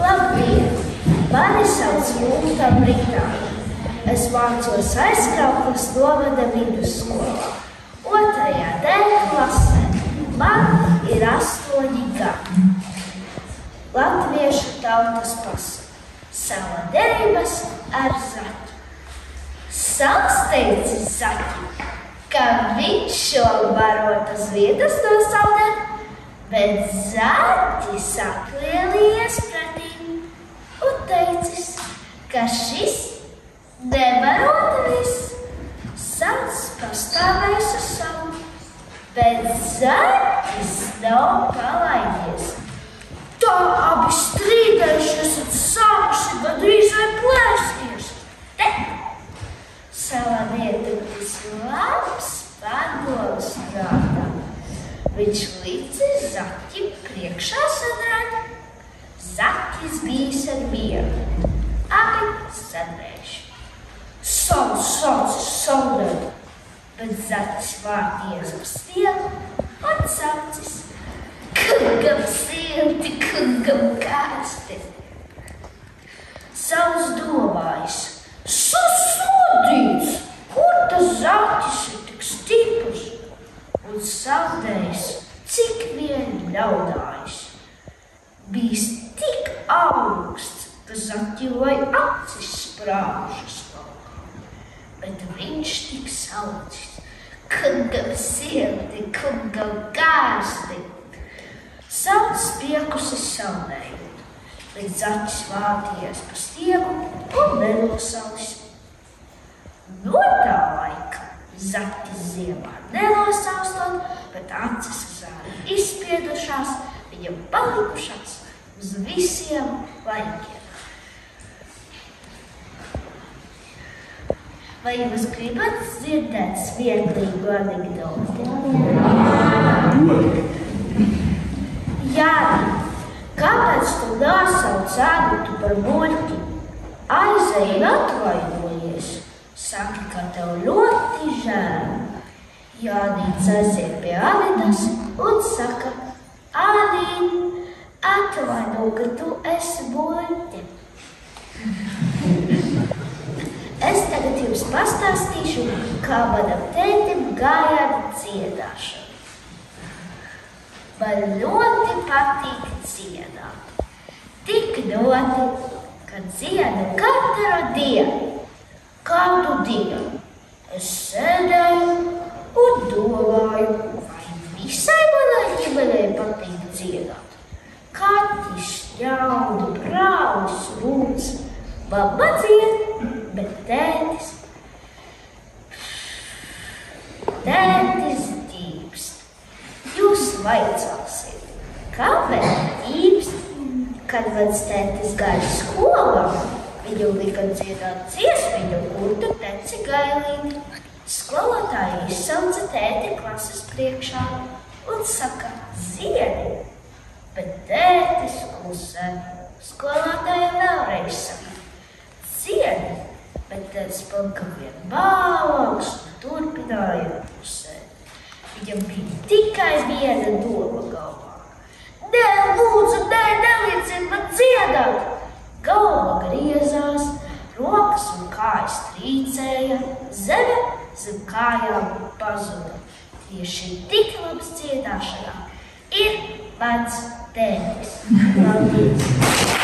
Labdien! Mani sauc Mūta Britāna. Es mācos Aizkraukles novada vidusskolā, 2. D klasē. Man ir 8 gadi. Latviešu tautas pasaka: sava derības ar zaķi. Savs teicis zaķi, ka viņš šo barotas vietas nosaukt, bet zaķis atlielījies pretīm un teicis, ka šis nebarotavis sauc pastāvēs uz savu, bet zaķis nav palaidies. Tā abi strīdējušies un sākuši gandrīz vai plēsties. Te savā vietutis labs padoms prātā. Viņš līdzi zaķim priekšā sadrēja. Zaķis bijis ar mieru. Abi sadrējuši. Sauc saudēt, bet zaķis vārties pa stiegu un saucis: kungam silti, kungam karsti. Sauls domājis: sasodīts, kur tas zaķis ir tik stiprs? Un saldējis, cik vien ļaudājis. Bijis tik augsts, ka zaķilai acis sprāžas valkā. Bet viņš tik saucis: kungam silti, kungam karsti. Sauls piekusi saldējot, līdz zaķis vārties pa stiegu un nenosaulis. No tā laika zaķis ziemā nenosaustot, bet acis uz ārā izspiedušās, viņam palikušās uz visiem laikiem. Vai jūs gribat dzirdēt smieklīgu anekdoti? Jāni, kāpēc tu nosauc Anitu par muļķi? Aizej un atvainojies. Saki, ka tev ļoti žēl. Jānis aiziet pie Anitas un saka: Anīt, atvaino, ka tu esi muļķi. Es tagad jums pastāstīšu, kā manam tētim gāja ar dziedāšanu. Man ļoti patīk dziedāt. Tik ļoti, ka dziedu katru dienu. Kādu dienu es sēdēju un domāju, vai visai manai ģimenei patīk dziedāt. Kaķis, ļaudu, brālis, rūts, mamma dzied, bet tētis ģīpst. Jūs vaicāsiet, kāpēc ģīpst? Kad mans tētis gāja skolā, viņu lika dziedāt dziesmiņu, kur tu teci gailīgi. Skolotāja izsauca tēti klases priekšā un saka: dziedi, bet tētis klusē. Skolotāja vēlreiz saka: dziedi, bet tētis palika vien bālāks un turpināja klusēt. Viņam bija tikai viena doma galvā: nē, lūdzu, nelieciet man dziedāt! Galva griezās, rokas un kājas trīcēja, zeme zem kājām pazuda. Tieši tik labs dziedāšanā ir mans tētis. Paldies!